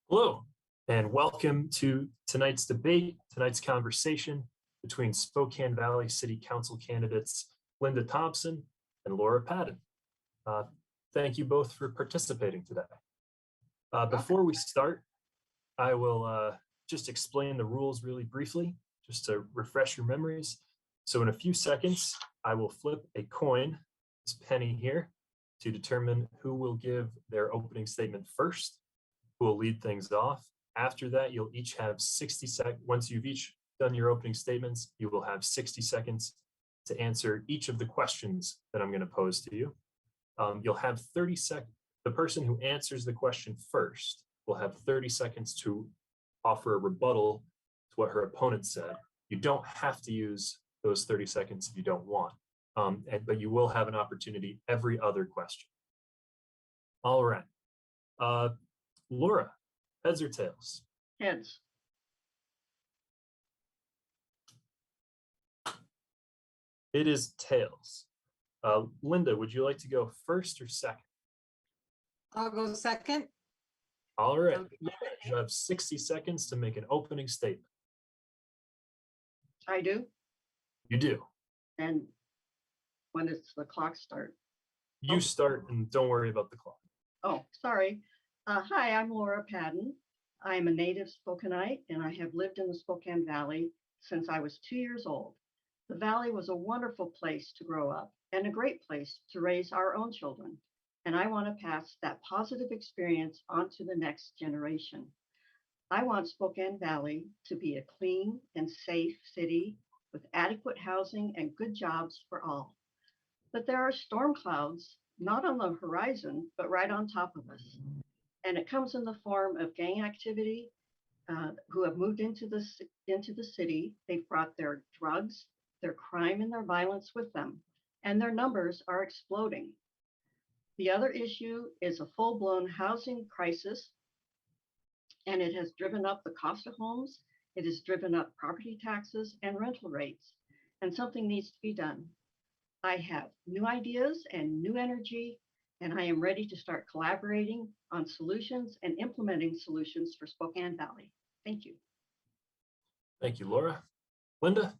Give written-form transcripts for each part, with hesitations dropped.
Hello, and welcome to tonight's debate, tonight's conversation between Spokane Valley City Council candidates Linda Thompson and Laura Padden. Thank you both for participating today. Before we start, I will just explain the rules really briefly, just to refresh your memories. So in a few seconds, I will flip a coin, this penny here, to determine who will give their opening statement first, who will lead things off. After that, you'll each have 60 seconds. Once you've each done your opening statements, you will have 60 seconds to answer each of the questions that I'm going to pose to you. You'll have 30 seconds. The person who answers the question first will have 30 seconds to offer a rebuttal to what her opponent said. You don't have to use those 30 seconds if you don't want, but you will have an opportunity every other question. All right. Laura, heads or tails? Heads. It is tails. Linda, would you like to go first or second? I'll go second. All right. You have 60 seconds to make an opening statement. I do. You do. And when does the clock start? You start and don't worry about the clock. Oh, sorry. Hi, I'm Laura Padden. I'm a native Spokaneite, and I have lived in the Spokane Valley since I was 2 years old. The Valley was a wonderful place to grow up and a great place to raise our own children. And I want to pass that positive experience on to the next generation. I want Spokane Valley to be a clean and safe city with adequate housing and good jobs for all. But there are storm clouds, not on the horizon, but right on top of us. And it comes in the form of gang activity who have moved into the city. They've brought their drugs, their crime, and their violence with them, and their numbers are exploding. The other issue is a full-blown housing crisis, and it has driven up the cost of homes. It has driven up property taxes and rental rates, and something needs to be done. I have new ideas and new energy, and I am ready to start collaborating on solutions and implementing solutions for Spokane Valley. Thank you. Thank you, Laura. Linda?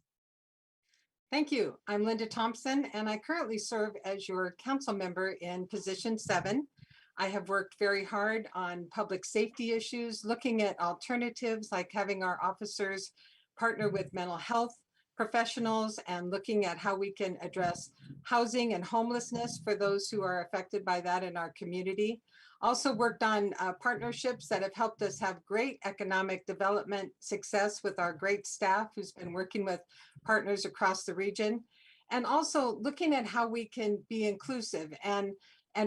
Thank you. I'm Linda Thompson, and I currently serve as your council member in position 7. I have worked very hard on public safety issues, looking at alternatives like having our officers partner with mental health professionals and looking at how we can address housing and homelessness for those who are affected by that in our community. Also worked on partnerships that have helped us have great economic development success with our great staff who's been working with partners across the region. And also looking at how we can be inclusive and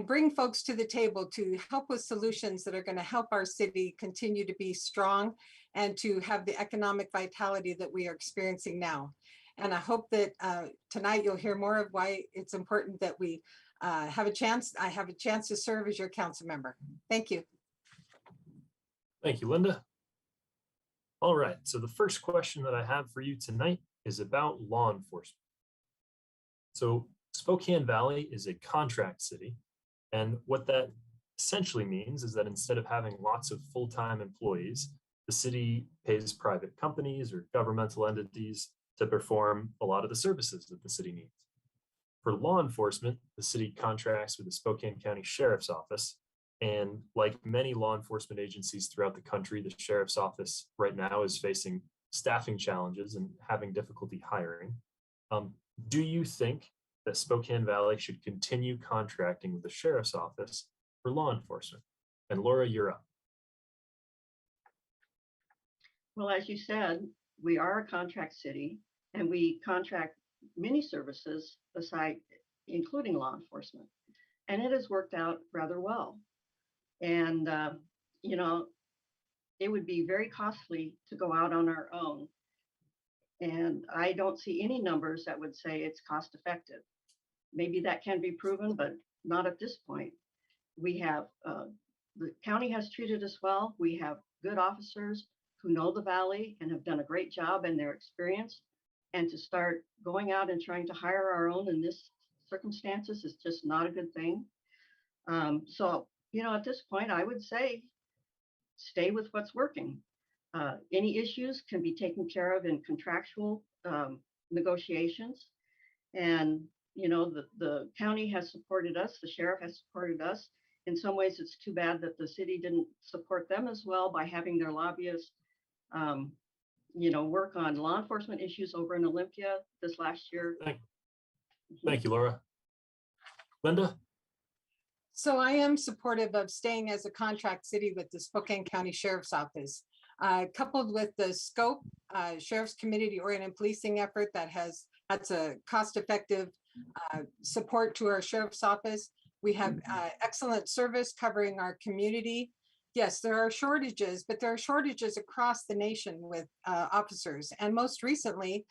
bring folks to the table to help with solutions that are going to help our city continue to be strong and to have the economic vitality that we are experiencing now. And I hope that tonight you'll hear more of why it's important that we I have a chance to serve as your council member. Thank you. Thank you, Linda. All right, so the first question that I have for you tonight is about law enforcement. So Spokane Valley is a contract city, and what that essentially means is that instead of having lots of full-time employees, the city pays private companies or governmental entities to perform a lot of the services that the city needs. For law enforcement, the city contracts with the Spokane County Sheriff's Office. And like many law enforcement agencies throughout the country, the Sheriff's Office right now is facing staffing challenges and having difficulty hiring. Do you think that Spokane Valley should continue contracting with the Sheriff's Office for law enforcement? And Laura, you're up. Well, as you said, we are a contract city, and we contract many services aside, including law enforcement, and it has worked out rather well. And you know, it would be very costly to go out on our own, and I don't see any numbers that would say it's cost effective. Maybe that can be proven, but not at this point. We have the county has treated us well. We have good officers who know the valley and have done a great job in their experience. And to start going out and trying to hire our own in this circumstances is just not a good thing. So, you know, at this point, I would say stay with what's working. Any issues can be taken care of in contractual negotiations. And, you know, the county has supported us, the sheriff has supported us. In some ways, it's too bad that the city didn't support them as well by having their lobbyists, you know, work on law enforcement issues over in Olympia this last year. Thank you, Laura. Linda? So I am supportive of staying as a contract city with the Spokane County Sheriff's Office. Coupled with the SCOPE, Sheriff's Community-Oriented Policing effort that's a cost-effective support to our Sheriff's Office. We have excellent service covering our community. Yes, there are shortages, but there are shortages across the nation with officers. And most recently,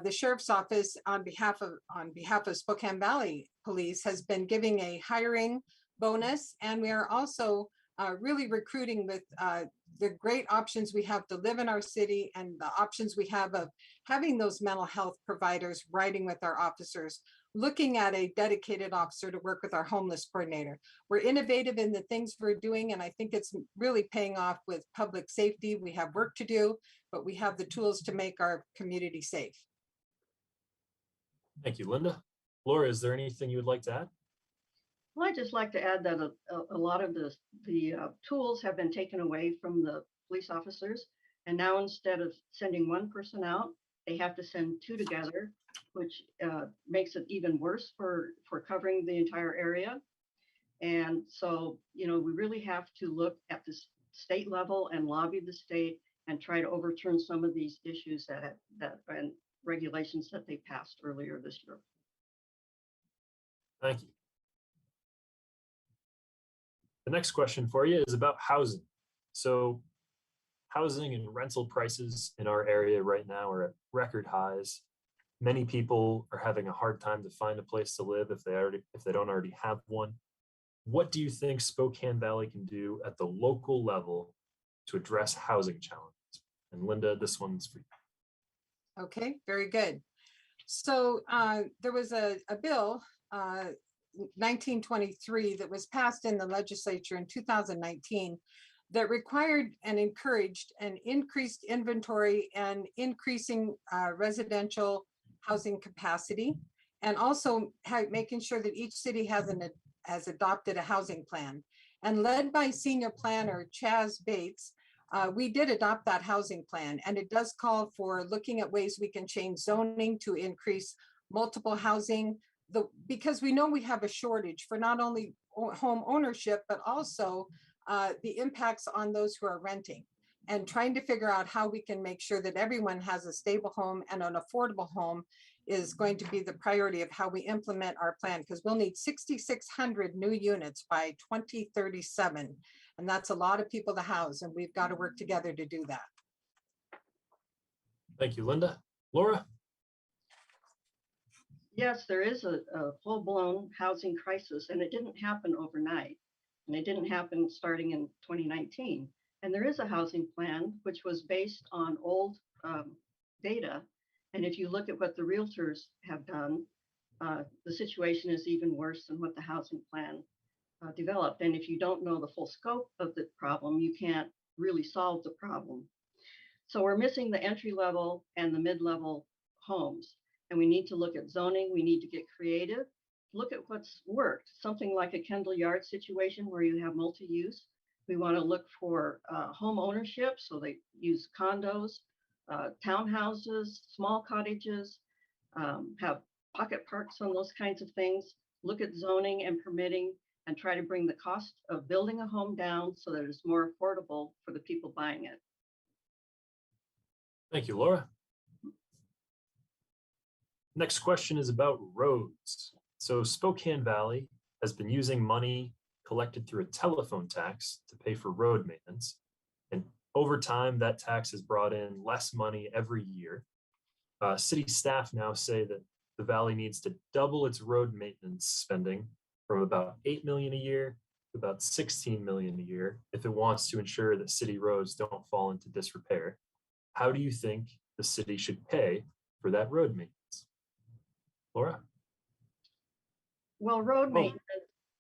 the Sheriff's Office on behalf of Spokane Valley Police has been giving a hiring bonus. And we are also really recruiting with the great options we have to live in our city and the options we have of having those mental health providers riding with our officers, looking at a dedicated officer to work with our homeless coordinator. We're innovative in the things we're doing, and I think it's really paying off with public safety. We have work to do, but we have the tools to make our community safe. Thank you, Linda. Laura, is there anything you would like to add? Well, I'd just like to add that a lot of the tools have been taken away from the police officers. And now instead of sending one person out, they have to send two together, which makes it even worse for covering the entire area. And so, you know, we really have to look at the state level and lobby the state and try to overturn some of these issues and regulations that they passed earlier this year. Thank you. The next question for you is about housing. So housing and rental prices in our area right now are at record highs. Many people are having a hard time to find a place to live if they don't already have one. What do you think Spokane Valley can do at the local level to address housing challenges? And Linda, this one's for you. Okay, very good. So there was a bill, 1923, that was passed in the legislature in 2019 that required and encouraged an increased inventory and increasing residential housing capacity, and also making sure that each city has adopted a housing plan. And led by senior planner Chaz Bates, we did adopt that housing plan, and it does call for looking at ways we can change zoning to increase multiple housing, because we know we have a shortage for not only home ownership, but also the impacts on those who are renting, and trying to figure out how we can make sure that everyone has a stable home and an affordable home is going to be the priority of how we implement our plan, because we'll need 6,600 new units by 2037. And that's a lot of people to house, and we've got to work together to do that. Thank you, Linda. Laura? Yes, there is a full-blown housing crisis, and it didn't happen overnight. And it didn't happen starting in 2019. And there is a housing plan, which was based on old data. And if you look at what the realtors have done, the situation is even worse than what the housing plan developed. And if you don't know the full scope of the problem, you can't really solve the problem. So we're missing the entry level and the mid-level homes. And we need to look at zoning. We need to get creative. Look at what's worked. Something like a Kendall Yard situation where you have multi-use. We want to look for home ownership. So they use condos, townhouses, small cottages, have pocket parks on those kinds of things. Look at zoning and permitting and try to bring the cost of building a home down so that it's more affordable for the people buying it. Thank you, Laura. Next question is about roads. So Spokane Valley has been using money collected through a telephone tax to pay for road maintenance. And over time, that tax has brought in less money every year. City staff now say that the Valley needs to double its road maintenance spending from about 8 million a year to about 16 million a year if it wants to ensure that city roads don't fall into disrepair. How do you think the city should pay for that road maintenance? Laura? Well, road maintenance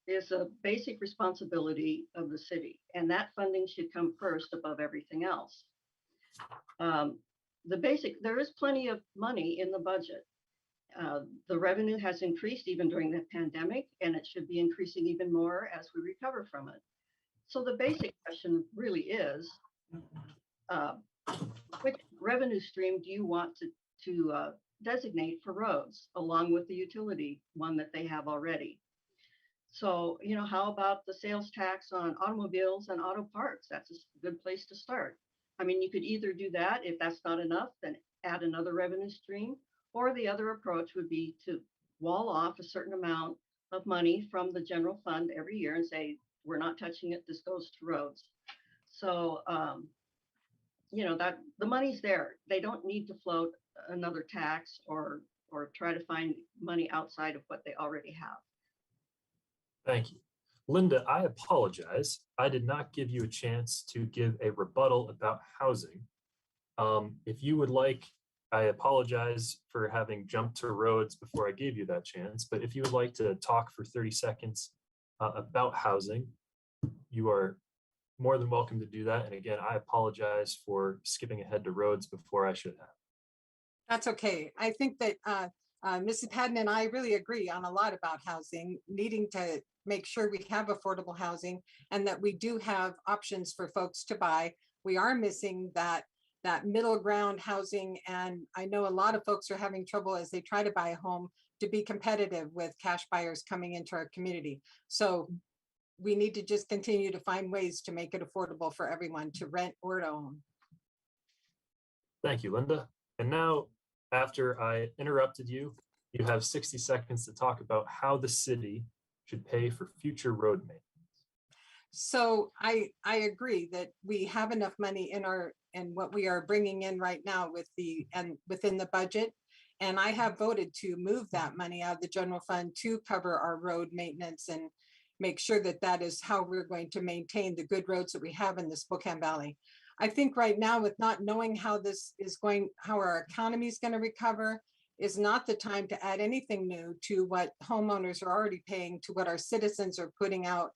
is a basic responsibility of the city, and that funding should come first above everything else. There is plenty of money in the budget. The revenue has increased even during the pandemic, and it should be increasing even more as we recover from it. So the basic question really is, which revenue stream do you want to designate for roads, along with the utility one that they have already? So, how about the sales tax on automobiles and auto parts? That's a good place to start. I mean, you could either do that. If that's not enough, then add another revenue stream. Or the other approach would be to wall off a certain amount of money from the general fund every year and say, we're not touching it. This goes to roads. So, that the money's there. They don't need to float another tax or try to find money outside of what they already have. Thank you. Linda, I apologize. I did not give you a chance to give a rebuttal about housing. If you would like, I apologize for having jumped to roads before I gave you that chance, but if you would like to talk for 30 seconds about housing, you are more than welcome to do that. And again, I apologize for skipping ahead to roads before I should have. That's okay. I think that Mrs. Padden and I really agree on a lot about housing, needing to make sure we have affordable housing and that we do have options for folks to buy. We are missing that middle ground housing. And I know a lot of folks are having trouble as they try to buy a home to be competitive with cash buyers coming into our community. So we need to just continue to find ways to make it affordable for everyone to rent or to own. Thank you, Linda. And now, after I interrupted you, you have 60 seconds to talk about how the city should pay for future road maintenance. So I agree that we have enough money in what we are bringing in right now within the budget. And I have voted to move that money out of the general fund to cover our road maintenance and make sure that that is how we're going to maintain the good roads that we have in the Spokane Valley. I think right now, with not knowing how our economy is going to recover, is not the time to add anything new to what homeowners are already paying, to what our citizens are putting out.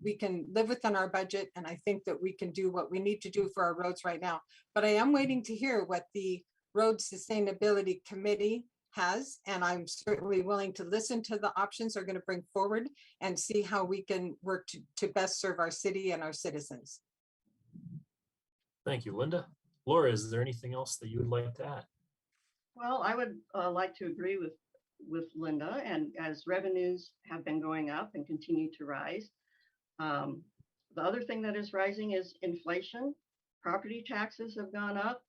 We can live within our budget, and I think that we can do what we need to do for our roads right now. But I am waiting to hear what the Road Sustainability Committee has, and I'm certainly willing to listen to the options they're going to bring forward and see how we can work to best serve our city and our citizens. Thank you, Linda. Laura, is there anything else that you would like to add? Well, I would like to agree with Linda, and as revenues have been going up and continue to rise, the other thing that is rising is inflation. Property taxes have gone up.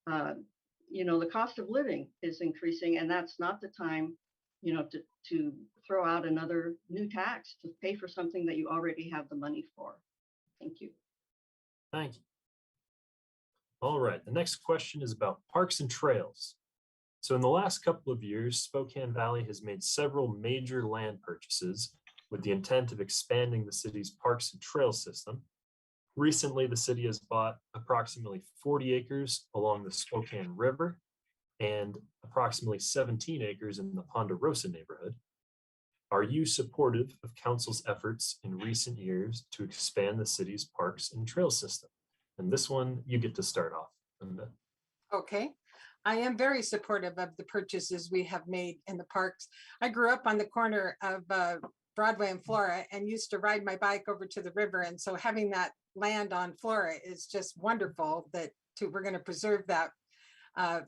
The cost of living is increasing, and that's not the time, to throw out another new tax to pay for something that you already have the money for. Thank you. Thank you. All right, the next question is about parks and trails. So in the last couple of years, Spokane Valley has made several major land purchases with the intent of expanding the city's parks and trail system. Recently, the city has bought approximately 40 acres along the Spokane River and approximately 17 acres in the Ponderosa neighborhood. Are you supportive of council's efforts in recent years to expand the city's parks and trail system? And this one, you get to start off, Linda. Okay. I am very supportive of the purchases we have made in the parks. I grew up on the corner of Broadway and Flora and used to ride my bike over to the river. And so having that land on Flora is just wonderful we're going to preserve that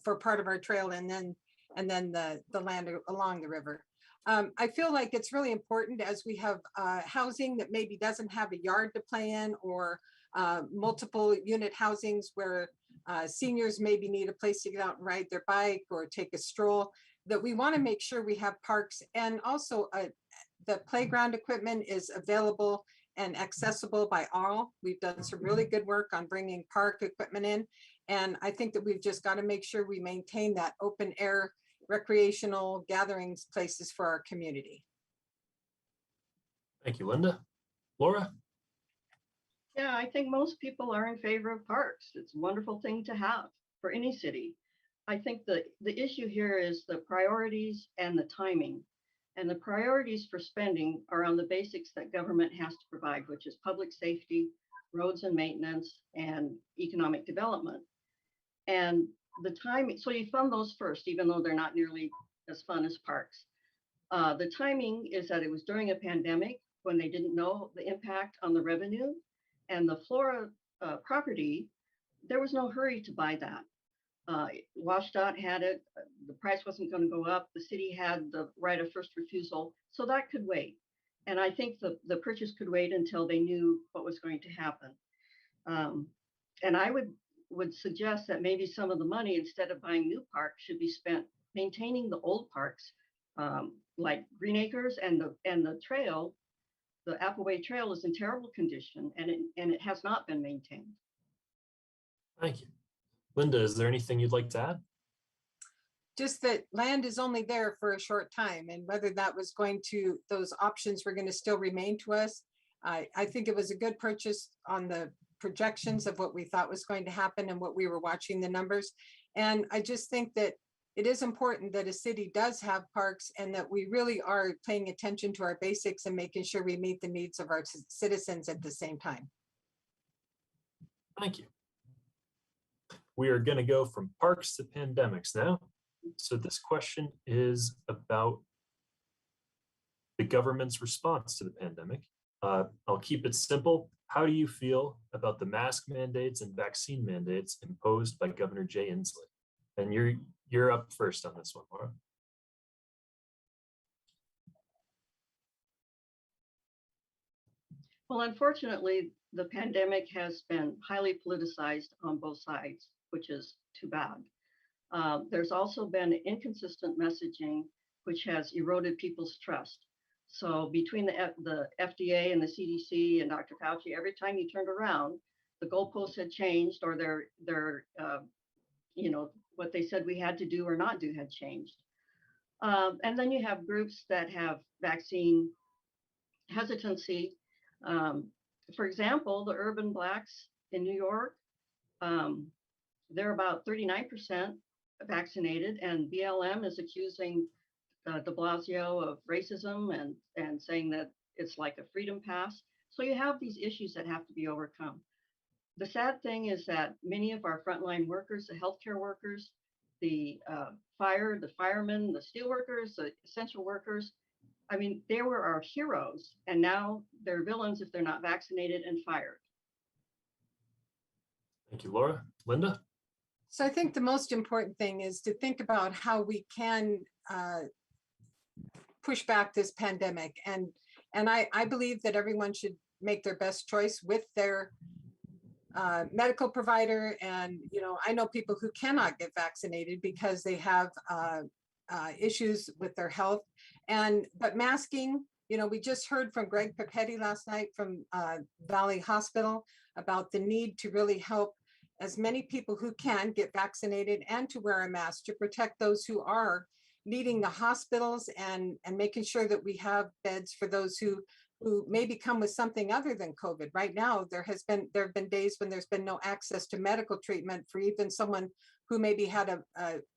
for part of our trail and then the land along the river. I feel like it's really important as we have housing that maybe doesn't have a yard to play in or multiple unit housings where seniors maybe need a place to get out and ride their bike or take a stroll, that we want to make sure we have parks and also the playground equipment is available and accessible by all. We've done some really good work on bringing park equipment in. And I think that we've just got to make sure we maintain that open air recreational gatherings places for our community. Thank you, Linda. Laura? Yeah, I think most people are in favor of parks. It's a wonderful thing to have for any city. I think the issue here is the priorities and the timing. And the priorities for spending are on the basics that government has to provide, which is public safety, roads and maintenance, and economic development. And the timing, so you fund those first, even though they're not nearly as fun as parks. The timing is that it was during a pandemic when they didn't know the impact on the revenue, and the Flora property, there was no hurry to buy that. WashDOT had it, the price wasn't going to go up, the city had the right of first refusal, so that could wait. And I think the purchase could wait until they knew what was going to happen. And I would suggest that maybe some of the money, instead of buying new parks, should be spent maintaining the old parks, like Green Acres and the trail. The Appleway Trail is in terrible condition, and it has not been maintained. Thank you. Linda, is there anything you'd like to add? Just that land is only there for a short time, and whether that was going to, those options were going to still remain to us. I think it was a good purchase on the projections of what we thought was going to happen and what we were watching the numbers. And I just think that it is important that a city does have parks and that we really are paying attention to our basics and making sure we meet the needs of our citizens at the same time. Thank you. We are going to go from parks to pandemics now. So this question is about the government's response to the pandemic. I'll keep it simple. How do you feel about the mask mandates and vaccine mandates imposed by Governor Jay Inslee? And you're up first on this one, Laura. Well, unfortunately, the pandemic has been highly politicized on both sides, which is too bad. There's also been inconsistent messaging, which has eroded people's trust. So between the FDA and the CDC and Dr. Fauci, every time you turned around, the goalposts had changed, or their what they said we had to do or not do had changed. And then you have groups that have vaccine hesitancy. For example, the urban Blacks in New York, they're about 39% vaccinated, and BLM is accusing de Blasio of racism and saying that it's like a freedom pass. So you have these issues that have to be overcome. The sad thing is that many of our frontline workers, the healthcare workers, the firemen, the steel workers, the essential workers, I mean, they were our heroes, and now they're villains if they're not vaccinated and fired. Thank you, Laura. Linda? So I think the most important thing is to think about how we can push back this pandemic. And I believe that everyone should make their best choice with their medical provider. And, I know people who cannot get vaccinated because they have issues with their health. But masking, we just heard from Greg Papetti last night from Valley Hospital about the need to really help as many people who can get vaccinated and to wear a mask to protect those who are needing the hospitals, and making sure that we have beds for those who maybe come with something other than COVID. Right now, there have been days when there's been no access to medical treatment for even someone who maybe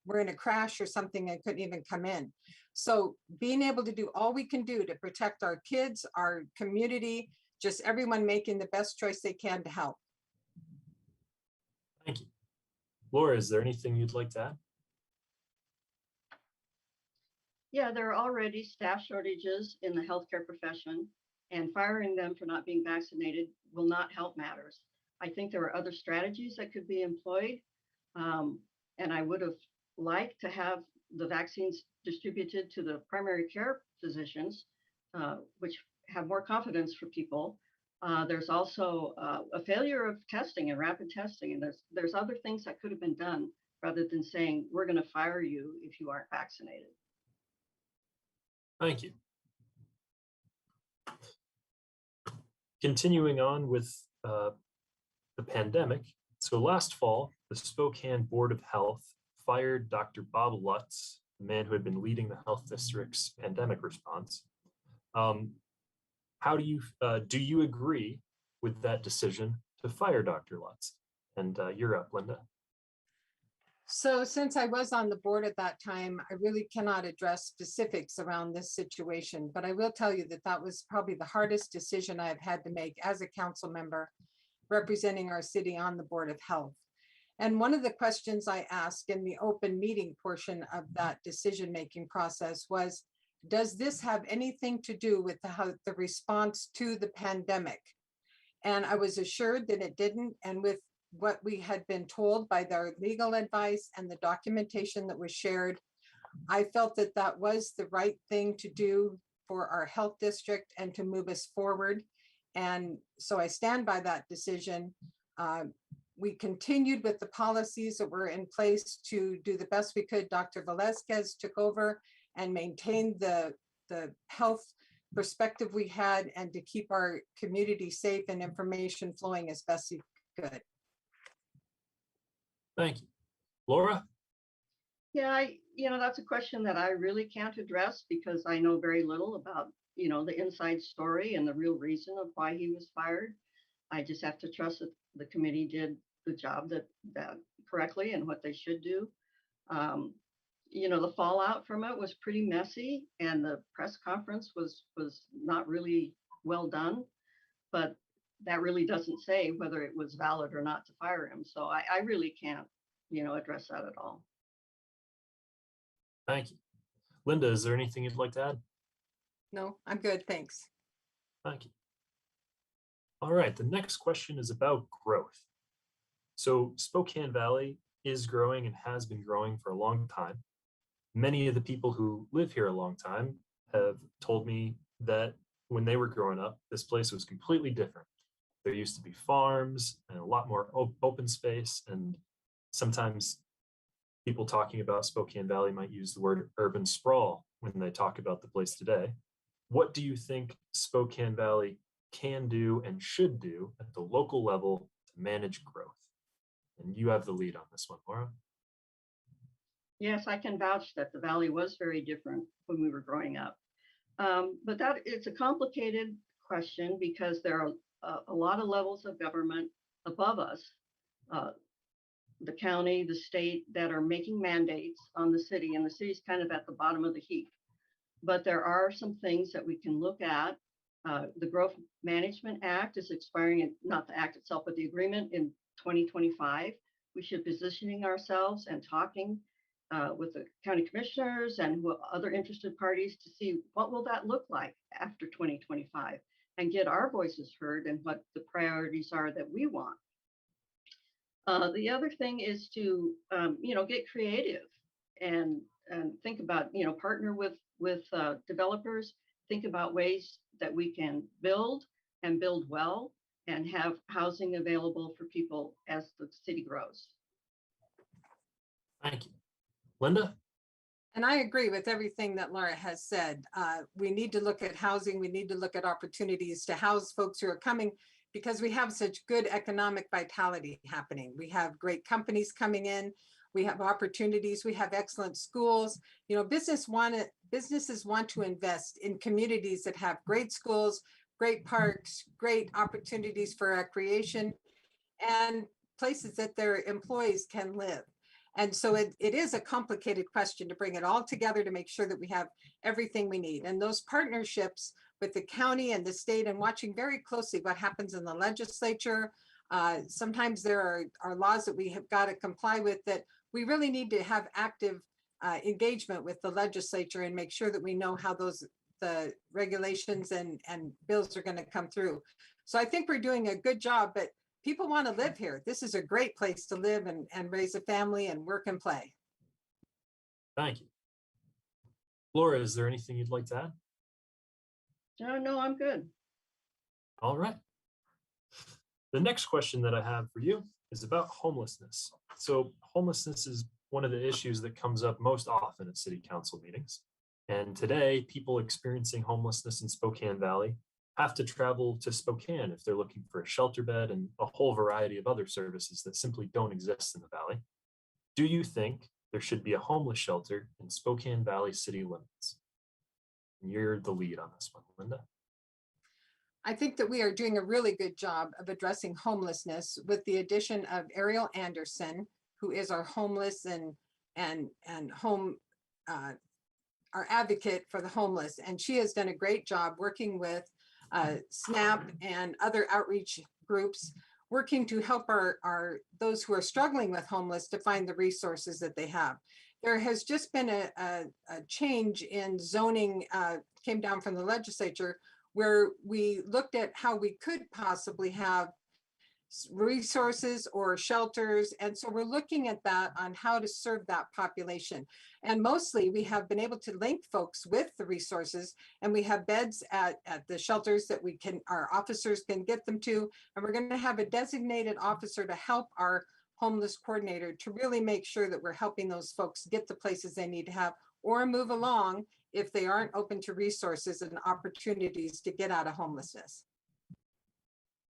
were in a crash or something and couldn't even come in. So being able to do all we can do to protect our kids, our community, just everyone making the best choice they can to help. Thank you. Laura, is there anything you'd like to add? Yeah, there are already staff shortages in the healthcare profession, and firing them for not being vaccinated will not help matters. I think there are other strategies that could be employed, and I would have liked to have the vaccines distributed to the primary care physicians, which have more confidence for people. There's also a failure of testing and rapid testing, and there's other things that could have been done rather than saying, we're going to fire you if you aren't vaccinated. Thank you. Continuing on with the pandemic. So last fall, the Spokane Board of Health fired Dr. Bob Lutz, the man who had been leading the health district's pandemic response. How do you agree with that decision to fire Dr. Lutz? And you're up, Linda. So since I was on the board at that time, I really cannot address specifics around this situation, but I will tell you that that was probably the hardest decision I've had to make as a council member representing our city on the Board of Health. And one of the questions I asked in the open meeting portion of that decision-making process was, does this have anything to do with the response to the pandemic? And I was assured that it didn't. And with what we had been told by their legal advice and the documentation that was shared, I felt that that was the right thing to do for our health district and to move us forward. And so I stand by that decision. We continued with the policies that were in place to do the best we could. Dr. Velazquez took over and maintained the health perspective we had and to keep our community safe and information flowing as best he could. Thank you. Laura? Yeah, that's a question that I really can't address because I know very little about, the inside story and the real reason of why he was fired. I just have to trust that the committee did the job that correctly and what they should do. The fallout from it was pretty messy, and the press conference was not really well done, but that really doesn't say whether it was valid or not to fire him. So I really can't, address that at all. Thank you. Linda, is there anything you'd like to add? No, I'm good, thanks. Thank you. All right, the next question is about growth. So Spokane Valley is growing and has been growing for a long time. Many of the people who live here a long time have told me that when they were growing up, this place was completely different. There used to be farms and a lot more open space, and sometimes people talking about Spokane Valley might use the word urban sprawl when they talk about the place today. What do you think Spokane Valley can do and should do at the local level to manage growth? And you have the lead on this one, Laura. Yes, I can vouch that the Valley was very different when we were growing up. But it's a complicated question because there are a lot of levels of government above us, the county, the state, that are making mandates on the city, and the city's kind of at the bottom of the heap. But there are some things that we can look at. The Growth Management Act is expiring, not the act itself, but the agreement in 2025. We should be positioning ourselves and talking with the county commissioners and other interested parties to see what will that look like after 2025 and get our voices heard and what the priorities are that we want. The other thing is to, get creative and think about, partner with developers, think about ways that we can build and build well and have housing available for people as the city grows. Thank you. Linda? And I agree with everything that Laura has said. We need to look at housing. We need to look at opportunities to house folks who are coming because we have such good economic vitality happening. We have great companies coming in. We have opportunities. We have excellent schools. Businesses want to invest in communities that have great schools, great parks, great opportunities for recreation, and places that their employees can live. And so it is a complicated question to bring it all together to make sure that we have everything we need. And those partnerships with the county and the state, and watching very closely what happens in the legislature. Sometimes there are laws that we have got to comply with that we really need to have active engagement with the legislature and make sure that we know how the regulations and bills are going to come through. So I think we're doing a good job, but people want to live here. This is a great place to live and raise a family and work and play. Thank you. Laura, is there anything you'd like to add? No, I'm good. All right. The next question that I have for you is about homelessness. So homelessness is one of the issues that comes up most often at city council meetings. And today, people experiencing homelessness in Spokane Valley have to travel to Spokane if they're looking for a shelter bed and a whole variety of other services that simply don't exist in the Valley. Do you think there should be a homeless shelter in Spokane Valley city limits? And you're the lead on this one, Linda. I think that we are doing a really good job of addressing homelessness with the addition of Ariel Anderson, who is our homeless and home our advocate for the homeless, and she has done a great job working with SNAP and other outreach groups, working to help those who are struggling with homeless to find the resources that they have. There has just been a change in zoning, came down from the legislature, where we looked at how we could possibly have resources or shelters. And so we're looking at that on how to serve that population. And mostly we have been able to link folks with the resources, and we have beds at the shelters that our officers can get them to. And we're going to have a designated officer to help our homeless coordinator to really make sure that we're helping those folks get the places they need to have, or move along if they aren't open to resources and opportunities to get out of homelessness.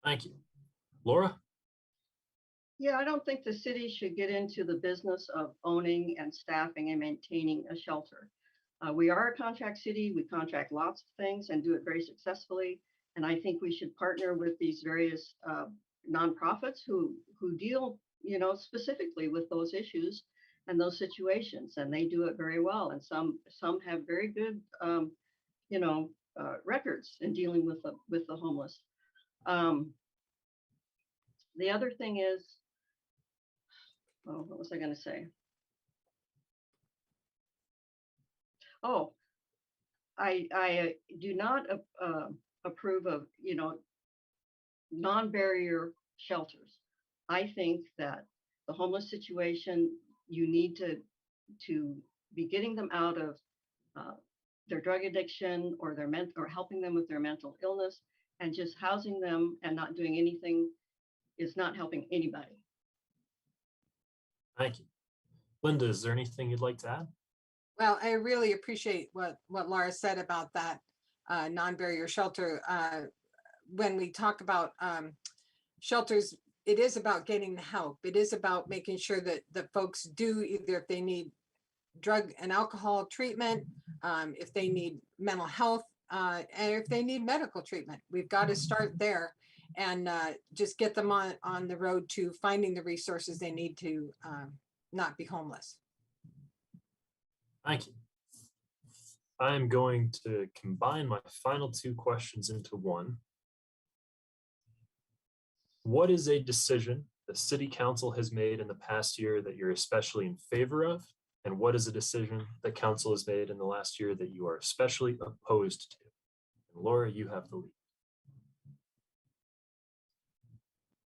Thank you. Laura? Yeah, I don't think the city should get into the business of owning and staffing and maintaining a shelter. We are a contract city. We contract lots of things and do it very successfully. And I think we should partner with these various nonprofits who deal, specifically with those issues and those situations, and they do it very well. And some have very good, records in dealing with the homeless. The other thing is, what was I going to say? Oh, I do not approve of, non-barrier shelters. I think that the homeless situation, you need to be getting them out of their drug addiction or or helping them with their mental illness, and just housing them and not doing anything is not helping anybody. Thank you. Linda, is there anything you'd like to add? Well, I really appreciate what Laura said about that non-barrier shelter. When we talk about shelters, it is about getting the help. It is about making sure that the folks do, either if they need drug and alcohol treatment, if they need mental health, and if they need medical treatment. We've got to start there and just get them on the road to finding the resources they need to not be homeless. Thank you. I'm going to combine my final two questions into one. What is a decision the City Council has made in the past year that you're especially in favor of? And what is a decision that Council has made in the last year that you are especially opposed to? And Laura, you have the lead.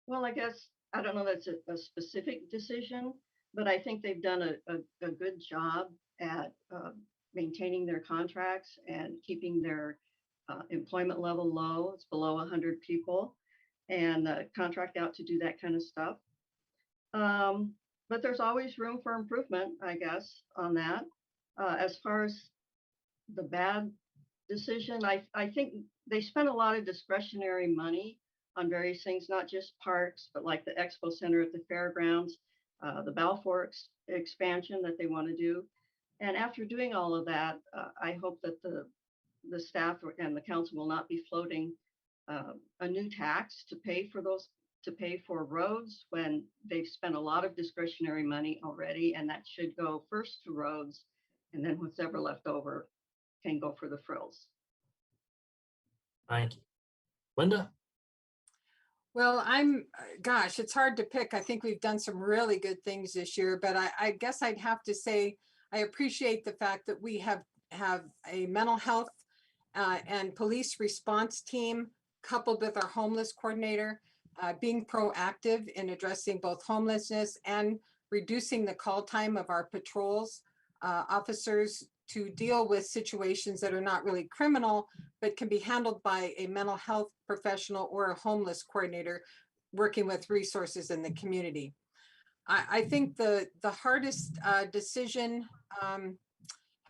Well, I guess, I don't know that's a specific decision, but I think they've done a good job at maintaining their contracts and keeping their employment level low. It's below 100 people, and contract out to do that kind of stuff. But there's always room for improvement, I guess, on that. As far as the bad decision, I think they spent a lot of discretionary money on various things, not just parks, but like the Expo Center at the fairgrounds, the Balfour expansion that they want to do. And after doing all of that, I hope that the staff and the council will not be floating a new tax to pay for roads when they've spent a lot of discretionary money already, and that should go first to roads, and then what's ever left over can go for the frills. Thank you. Linda? Well, gosh, it's hard to pick. I think we've done some really good things this year, but I guess I'd have to say I appreciate the fact that we have a mental health and police response team coupled with our homeless coordinator, being proactive in addressing both homelessness and reducing the call time of our patrols officers to deal with situations that are not really criminal, but can be handled by a mental health professional or a homeless coordinator working with resources in the community. I think the hardest decision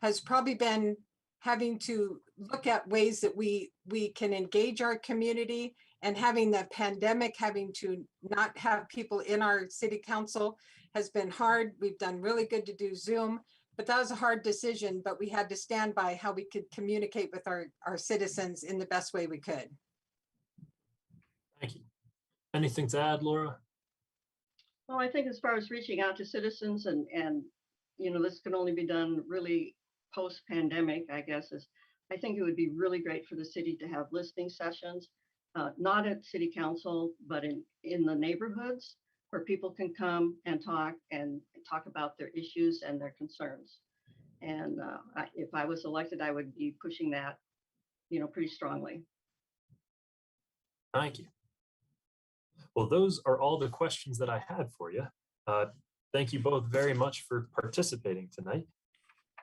has probably been having to look at ways that we can engage our community, and having the pandemic, having to not have people in our city council has been hard. We've done really good to do Zoom, but that was a hard decision, but we had to stand by how we could communicate with our citizens in the best way we could. Thank you. Anything to add, Laura? Well, I think as far as reaching out to citizens and this can only be done really post-pandemic, I guess, is I think it would be really great for the city to have listening sessions, not at city council, but in the neighborhoods where people can come and talk about their issues and their concerns. And if I was elected, I would be pushing that, pretty strongly. Thank you. Well, those are all the questions that I had for you. Thank you both very much for participating tonight.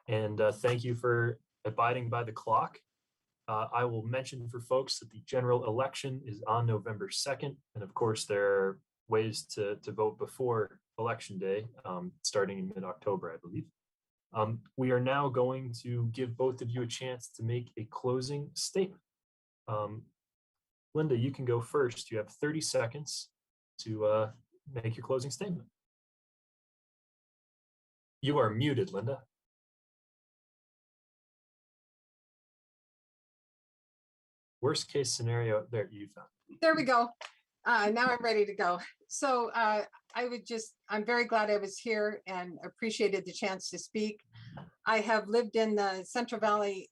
And thank you for abiding by the clock. I will mention for folks that the general election is on November 2nd. And of course, there are ways to vote before Election Day, starting in mid-October, I believe. We are now going to give both of you a chance to make a closing statement. Linda, you can go first. You have 30 seconds to make your closing statement. You are muted, Linda. Worst case scenario, there you found. There we go. Now I'm ready to go. So I'm very glad I was here and appreciated the chance to speak. I have lived in the Central Valley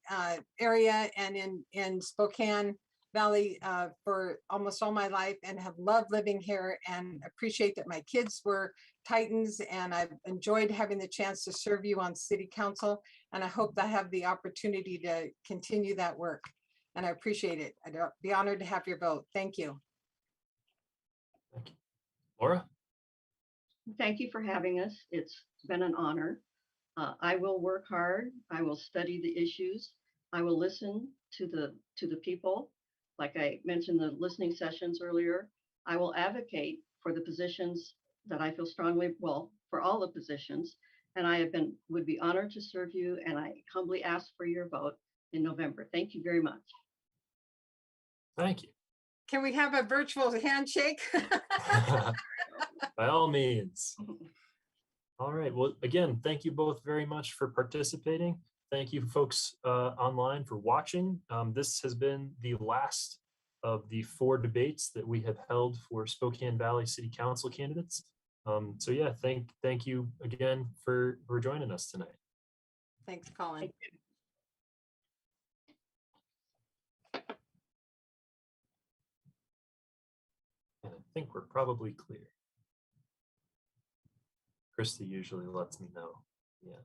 area and in Spokane Valley for almost all my life and have loved living here and appreciate that my kids were Titans and I've enjoyed having the chance to serve you on city council. And I hope that I have the opportunity to continue that work. And I appreciate it. I'd be honored to have your vote. Thank you. Thank you. Laura? Thank you for having us. It's been an honor. I will work hard. I will study the issues. I will listen to the people. Like I mentioned, the listening sessions earlier. I will advocate for the positions that I feel strongly, for all the positions. And would be honored to serve you. And I humbly ask for your vote in November. Thank you very much. Thank you. Can we have a virtual handshake? By all means. All right. Well, again, thank you both very much for participating. Thank you folks online for watching. This has been the last of the 4 debates that we have held for Spokane Valley City Council candidates. So yeah, thank you again for joining us tonight. Thanks, Colin. And I think we're probably clear. Christy usually lets me know. Yeah.